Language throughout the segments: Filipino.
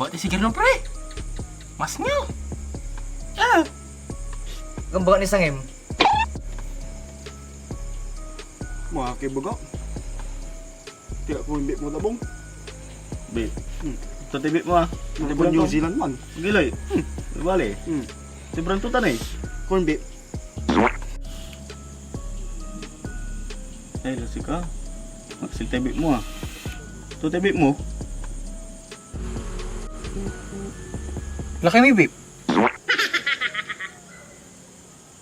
Bawa ti sigir ng pre. Mas nyo. Ah. Gambawa ni Sangem. Mga kibuga. Tiyak ko hindi mo tabong. Be. Tatibit mo ah. Malibon New Zealand man. Gilay. Bali. Sobrang tutan eh. Corn beef. Ay, lasik ka. Maksil tibit mo ah. Ito tibit mo. Laki may beef.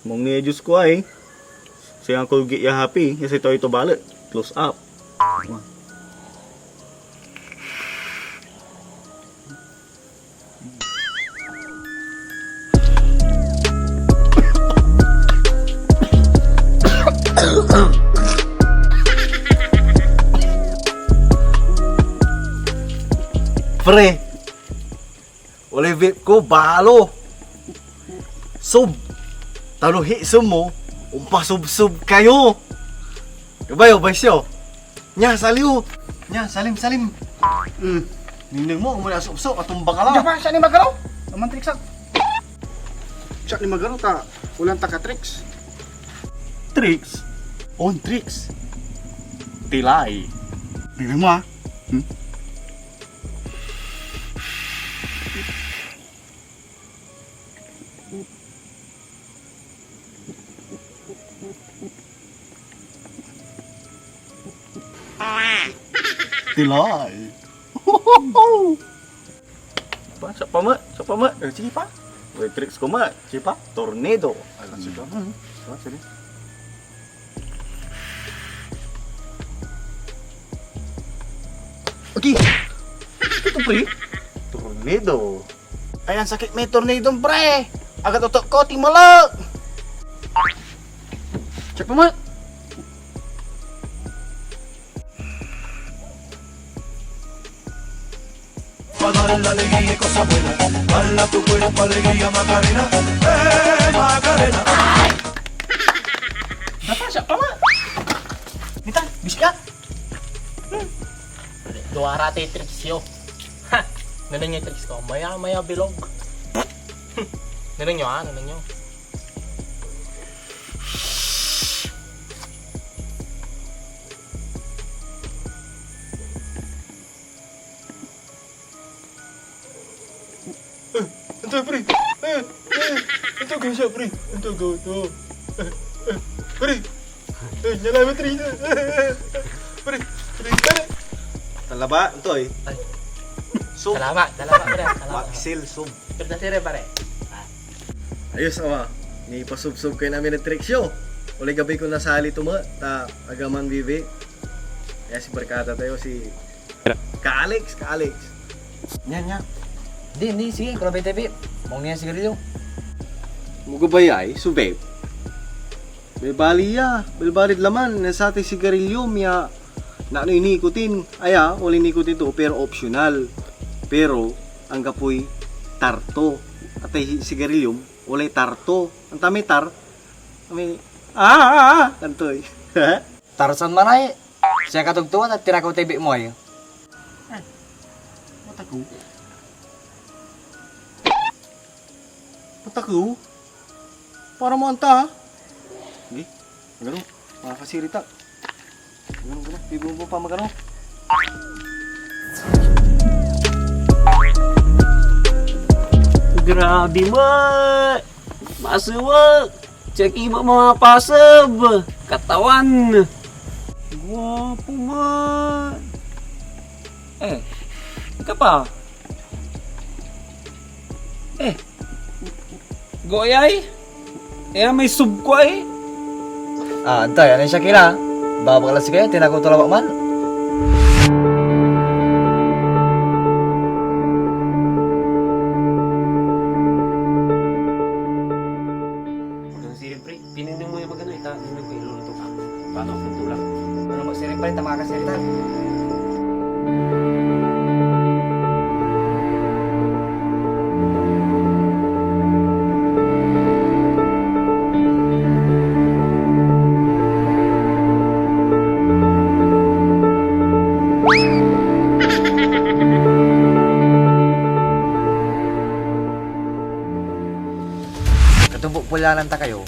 Mong niya juice ko ay. Siya ang Colgate ya happy. Kasi ito balik. Close up. Pre. Oleh vape ko balo. Sub. Taluhi mo. Umpasub-sub kayo. Diba yung baisyo? Nya, saliw. Nya, salim. Ninding mo, kung muna sub-sub, atumbang ka lang. Diyan pa, siya ni Magalaw. Naman tricks ak. Siya ni Magalaw ta. Ulang taka tricks. Tricks. On tricks. Tilay. Bigay mo ah. Tilay. Pa, sa pa ma. Sige pa. Wait, tricks ko ma. Sige pa. Tornado. Alam siya. Sige. Okay. Ito pre. Tornado. Ayan, sakit may tornado, pre. Agad utok ko, timalak. Check mo ma. Para dar la alegría y cosas buenas. Bala tu cuerpo, alegría, Macarena. Macarena. Dapat siya pa ma. Nita, bisya. Duwara ti tricks yo. Ha. Ganun yung tricks ko. Maya bilog. Ganun nyo ha, ganun nyo. Ito, pre. Ito, gasya, pre. Ito, go, to. Pre. Nyalaman, pre. Pre. Talaba, ito eh. Ay. Sub. Salamat pre. Salamat. Maxil, sub. Pero sire pare. Ayos, ama. Ni pasub-sub kayo namin ng trick show. Uli gabi ko nasali tuma. Ta, agaman bibi. Kaya si Barkada tayo, si... Ka-Alex. Nya. Hindi, sige. Kung nabay tayo, mong niya sigarilyo. Mugabay ay, subeb. Belbalid laman. Nasa ating sigarilyo, miya na ano inikutin. Aya, wala inikutin to, pero optional. Pero, ang kapoy, tarto. At ay sigarilyo, wala tarto. Ang tami tar, tantoy. Tarsan man ay. Siya katugtuan at tira ko tayo mo ay. Pataku? Para mo anta, ha? Hindi. Magano? Mga kasirita. Magano. Bibong mo pa magano. Grabe mo! Masuwag! Check mo mga pasab! Katawan! Gwapo man! Ika pa? Goyay? May sub ko eh! Antay, ano siya kila? Babakalas kayo, tinakutulawak man. Siyempre, pinindong mo yung magano ita, hindi ko iluluto ka. Paano akong tulak? Ano mo, sirin pa rin, tama ka sirita. kulyanan ta kayo,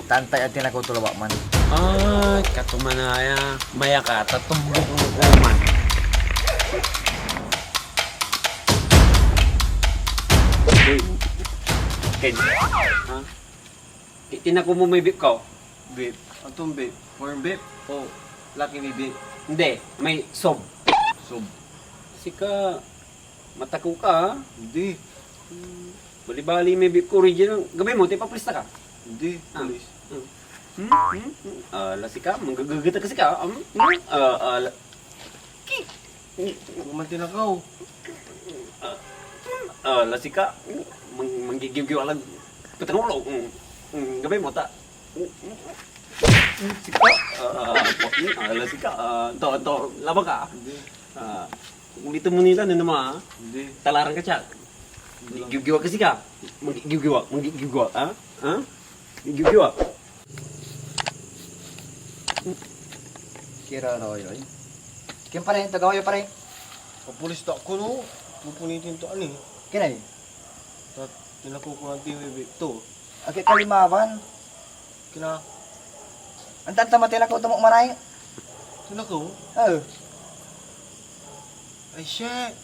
tantay at tinakutulaba man. Ay, katumanaya. Maya ka, tatumbok ng kuman. Ken, ha? Tinako mo may bip ka? Babe, atong babe. Warm babe. Oh, lucky me babe. Hindi, may sob. Sob. Kasi ka, matako ka, ha? Hindi. Bali-bali may bip ko original. Gabay mo, tayo paprista ka. Hindi. Ah. Police. Lasi ka, manggagagata kasi ka. Kumanti na ka. Lasi ka, manggigiw-giw alag. Patangulo. Gabay mo, ta. Lasi ka, lasi ka. To, laba ka. Hindi. Ulitin mo nila, ano naman, ha? Hindi. Talaran ka siya. Giw-giwa kasi ka. Manggigiwa, ha? Ha? Giw-giwa. Kira na kayo, Kim pa rin, tagaw kayo pa rin. Ang pulis ta ko no. Pupunitin to ani. Kinay, Tat tinakukuha ti babe to. agay kalimaban. Kina Ang tantamatila ko tumok maray. tinako. Oh, Ay shit.